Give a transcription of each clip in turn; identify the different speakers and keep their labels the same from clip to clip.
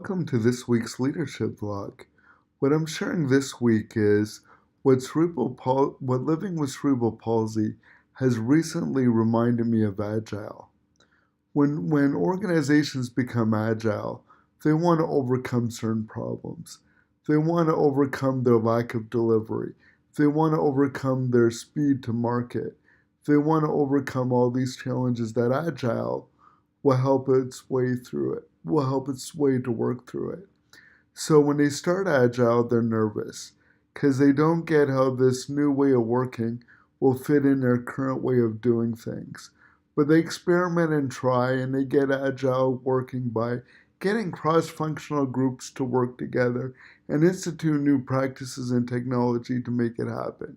Speaker 1: Welcome to this week's leadership vlog. What I'm sharing this week is what living with cerebral palsy has recently reminded me of Agile. When organizations become agile, they want to overcome certain problems. They want to overcome their lack of delivery. They want to overcome their speed to market. They want to overcome all these challenges that Agile will help its way through it, will help its way to work through it. So when they start Agile, they're nervous because they don't get how this new way of working will fit in their current way of doing things. But they experiment and try, and they get Agile working by getting cross-functional groups to work together and institute new practices and technology to make it happen.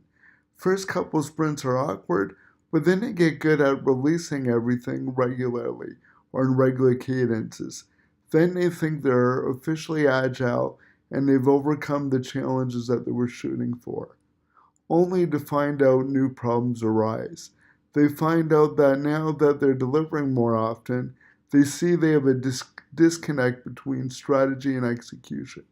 Speaker 1: First couple sprints are awkward, but then they get good at releasing everything regularly or in regular cadences. Then they think they're officially agile and they've overcome the challenges that they were shooting for, only to find out new problems arise. They find out that now that they're delivering more often, they see they have a disconnect between strategy and execution,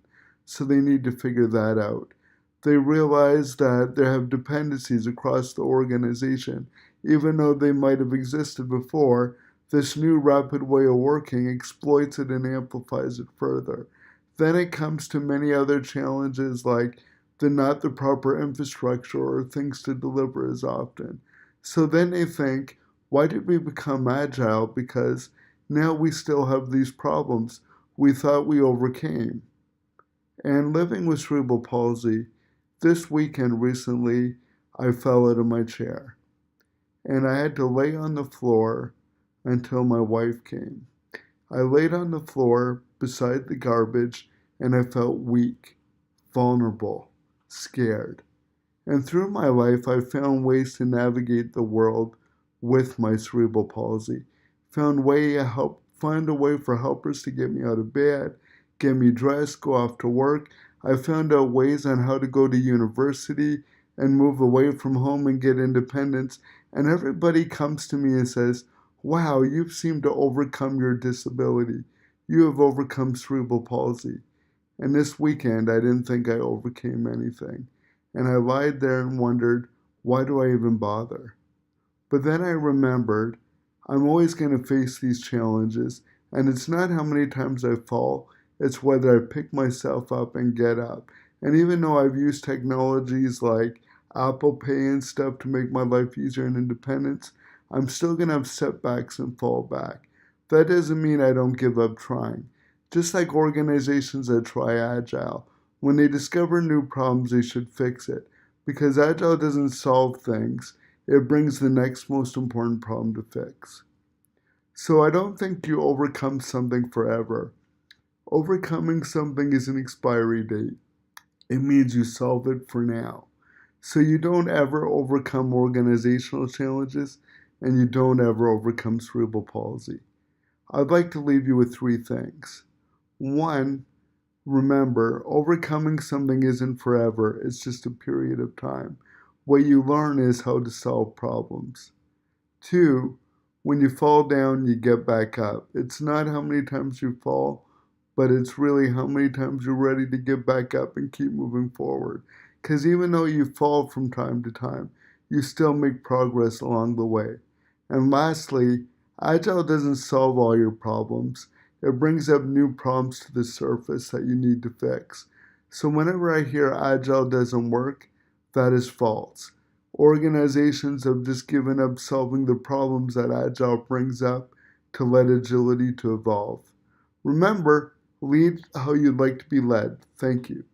Speaker 1: so they need to figure that out. They realize that they have dependencies across the organization, even though they might have existed before. This new rapid way of working exploits it and amplifies it further. Then it comes to many other challenges like not the proper infrastructure or things to deliver as often. So then they think, why did we become agile? Because now we still have these problems we thought we overcame. And living with cerebral palsy, this weekend recently, I fell out of my chair. And I had to lay on the floor until my wife came. I laid on the floor beside the garbage and I felt weak, vulnerable, scared. And through my life, I found ways to navigate the world with my cerebral palsy. Find a way for helpers to get me out of bed, get me dressed, go off to work. I found out ways on how to go to university and move away from home and get independence. And everybody comes to me and says, wow, you've seemed to overcome your disability. You have overcome cerebral palsy. And this weekend, I didn't think I overcame anything. And I lied there and wondered, why do I even bother? But then I remembered, I'm always going to face these challenges. And it's not how many times I fall, it's whether I pick myself up and get up. And even though I've used technologies like Apple Pay and stuff to make my life easier and independence, I'm still going to have setbacks and fall back. That doesn't mean I don't give up trying. Just like organizations that try Agile, when they discover new problems, they should fix it. Because Agile doesn't solve things, it brings the next most important problem to fix. So I don't think you overcome something forever. Overcoming something is an expiry date. It means you solve it for now. So you don't ever overcome organizational challenges, and you don't ever overcome cerebral palsy. I'd like to leave you with 3 things. 1, remember, overcoming something isn't forever, it's just a period of time. What you learn is how to solve problems. 2, when you fall down, you get back up. It's not how many times you fall, but it's really how many times you're ready to get back up and keep moving forward. Because even though you fall from time to time, you still make progress along the way. And lastly, Agile doesn't solve all your problems. It brings up new problems to the surface that you need to fix. So whenever I hear Agile doesn't work, that is false. Organizations have just given up solving the problems that Agile brings up to let agility to evolve. Remember, lead how you'd like to be led. Thank you.